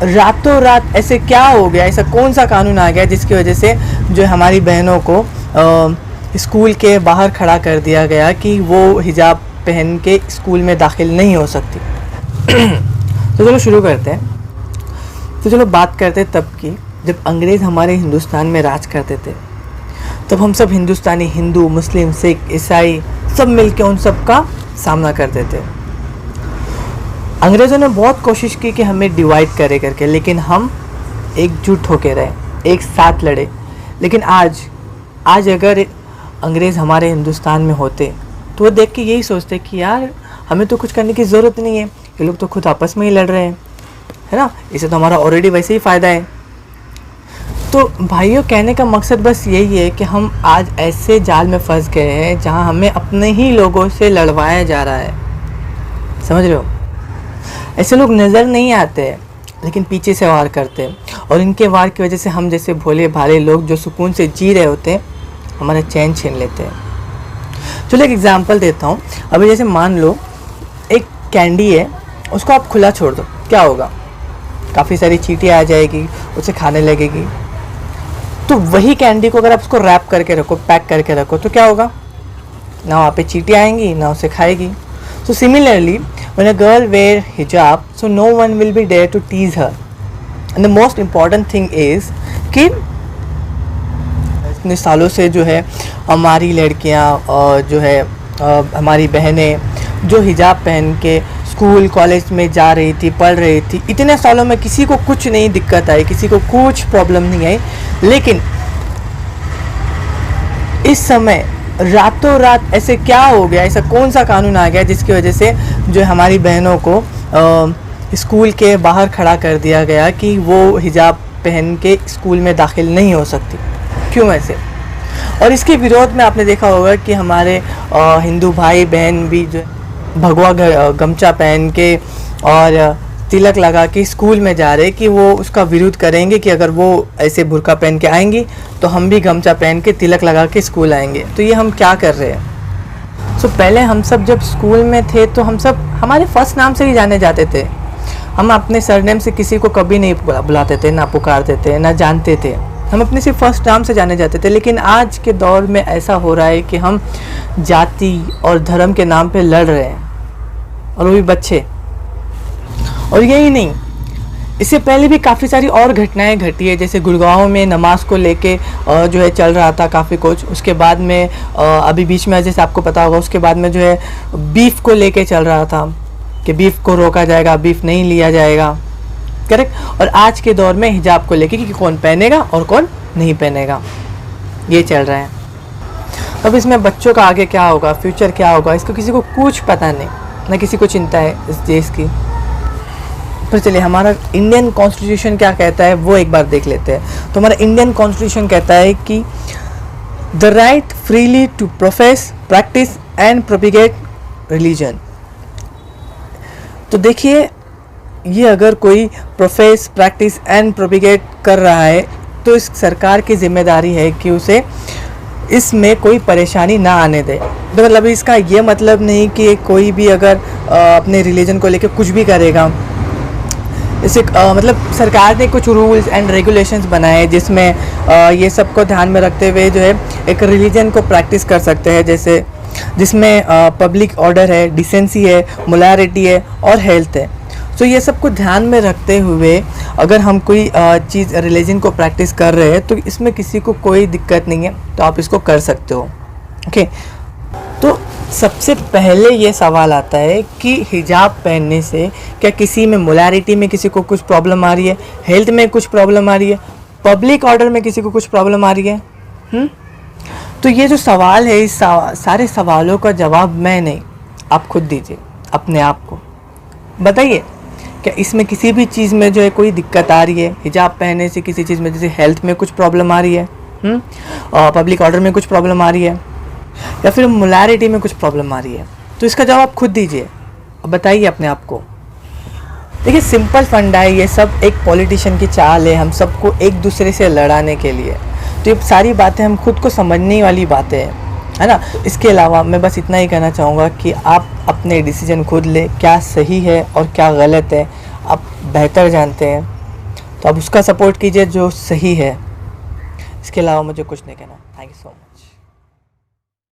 रातों रात ऐसे क्या हो गया, ऐसा कौन सा कानून आ गया जिसकी वजह से जो हमारी बहनों को स्कूल के बाहर खड़ा कर दिया गया कि वो हिजाब पहन के स्कूल में दाखिल नहीं हो सकती। तो चलो शुरू करते हैं। तो चलो बात करते हैं तब की जब अंग्रेज़ हमारे हिंदुस्तान में राज करते थे। तब हम सब हिंदुस्तानी, हिंदू, मुस्लिम, सिख, ईसाई सब मिलके उन सब का सामना करते थे। अंग्रेज़ों ने बहुत कोशिश की कि हमें डिवाइड करे करके, लेकिन हम एकजुट होके रहे, एक साथ लड़े। लेकिन आज अगर अंग्रेज़ हमारे हिंदुस्तान में होते तो वो देख के यही सोचते कि यार हमें तो कुछ करने की ज़रूरत नहीं है, ये लोग तो खुद आपस में ही लड़ रहे हैं, है ना, इससे तो हमारा ऑलरेडी वैसे ही फ़ायदा है। तो भाइयों, कहने का मकसद बस यही है कि हम आज ऐसे जाल में फंस गए हैं जहां हमें अपने ही लोगों से लड़वाया जा रहा है। समझ रहे हो? ऐसे लोग नज़र नहीं आते हैं लेकिन पीछे से वार करते हैं, और इनके वार की वजह से हम जैसे भोले भाले लोग जो सुकून से जी रहे होते हैं हमारा चैन छीन लेते हैं। चलो एक एग्जांपल देता हूँ। अभी जैसे मान लो एक कैंडी है, उसको आप खुला छोड़ दो, क्या होगा? काफ़ी सारी चींटियाँ आ जाएगी, उसे खाने लगेगी। तो वही कैंडी को अगर आप उसको रैप करके रखो, पैक करके रखो, तो क्या होगा? ना वहाँ पे चींटियाँ आएंगी, ना उसे खाएगी। So similarly, when a girl wear hijab, so no one will be there to tease her. And the most important thing is कि इतने सालों से जो है हमारी लड़कियाँ और जो है हमारी बहनें जो हिजाब पहन के स्कूल कॉलेज में जा रही थी, पढ़ रही थी, इतने सालों में किसी को कुछ नहीं दिक्कत आई, किसी को कुछ प्रॉब्लम नहीं आई। लेकिन इस समय रातों रात ऐसे क्या हो गया, ऐसा कौन सा कानून आ गया जिसकी वजह से जो हमारी बहनों को स्कूल के बाहर खड़ा कर दिया गया कि वो हिजाब पहन के स्कूल में दाखिल नहीं हो सकती। क्यों ऐसे? और इसके विरोध में आपने देखा होगा कि हमारे हिंदू भाई बहन भी जो भगवा गमछा पहन के और तिलक लगा के स्कूल में जा रहे कि वो उसका विरोध करेंगे कि अगर वो ऐसे बुर्का पहन के आएंगी तो हम भी गमछा पहन के तिलक लगा के स्कूल आएंगे। तो ये हम क्या कर रहे हैं? सो पहले हम सब जब स्कूल में थे तो हम सब हमारे फर्स्ट नाम से ही जाने जाते थे। हम अपने सरनेम से किसी को कभी नहीं बुलाते थे, ना पुकारते थे, ना जानते थे। हम अपने सिर्फ फर्स्ट नाम से जाने जाते थे। लेकिन आज के दौर में ऐसा हो रहा है कि हम जाति और धर्म के नाम पे लड़ रहे हैं, और वो भी बच्चे। और यही नहीं, इससे पहले भी काफ़ी सारी और घटनाएं घटी है। जैसे गुड़गांव में नमाज को लेके जो है चल रहा था काफ़ी कुछ। उसके बाद में अभी बीच में जैसे आपको पता होगा, उसके बाद में जो है बीफ को लेके चल रहा था कि बीफ को रोका जाएगा, बीफ नहीं लिया जाएगा। करेक्ट? और आज के दौर में हिजाब को लेके कि कौन पहनेगा और कौन नहीं पहनेगा, ये चल रहा है। अब इसमें बच्चों का आगे क्या होगा, फ्यूचर क्या होगा, इसको किसी को कुछ पता नहीं, ना किसी को चिंता है इस देश की। तो चलिए हमारा इंडियन कॉन्स्टिट्यूशन क्या कहता है वो एक बार देख लेते हैं। तो हमारा इंडियन कॉन्स्टिट्यूशन कहता है कि the right freely to profess, practice and propagate religion. तो देखिए, ये अगर कोई प्रोफेस, प्रैक्टिस एंड प्रोपिगेट कर रहा है तो इस सरकार की जिम्मेदारी है कि उसे इसमें कोई परेशानी ना आने दे। तो मतलब इसका ये मतलब नहीं कि कोई भी अगर अपने रिलीजन को लेकर कुछ भी करेगा। इसे मतलब सरकार ने कुछ रूल्स एंड रेगुलेशंस बनाए जिसमें ये सबको ध्यान में रखते हुए जो है एक रिलीजन को प्रैक्टिस कर सकते हैं, जैसे जिसमें पब्लिक ऑर्डर है, डिसेंसी है, मोरालिटी है और हेल्थ है। तो ये सबको ध्यान में रखते हुए अगर हम कोई चीज़ रिलीजन को प्रैक्टिस कर रहे हैं तो इसमें किसी को कोई दिक्कत नहीं है, तो आप इसको कर सकते हो। ओके, तो सबसे पहले ये सवाल आता है कि हिजाब पहनने से क्या किसी में मोरालिटी में किसी को कुछ प्रॉब्लम आ रही है, हेल्थ में कुछ प्रॉब्लम आ रही है, पब्लिक ऑर्डर में किसी को कुछ प्रॉब्लम आ रही है? तो ये जो सवाल है, इस सारे सवालों का जवाब मैं नहीं, आप खुद दीजिए अपने आप को। बताइए, क्या इसमें किसी भी चीज़ में जो है कोई दिक्कत आ रही है? हिजाब पहनने से किसी चीज़ में, जैसे हेल्थ में कुछ प्रॉब्लम आ रही है, पब्लिक ऑर्डर में कुछ प्रॉब्लम आ रही है, या फिर मोरालिटी में कुछ प्रॉब्लम आ रही है? तो इसका जवाब खुद दीजिए, अब बताइए अपने आप को। देखिए, सिंपल फंडा है, ये सब एक पॉलिटिशियन की चाल है हम सबको एक दूसरे से लड़ाने के लिए। तो ये सारी बातें हम खुद को समझने वाली बातें हैं, है ना। इसके अलावा मैं बस इतना ही कहना चाहूँगा कि आप अपने डिसीजन खुद लें, क्या सही है और क्या गलत है आप बेहतर जानते हैं। तो आप उसका सपोर्ट कीजिए जो सही है। इसके अलावा मुझे कुछ नहीं कहना। Thank you so much.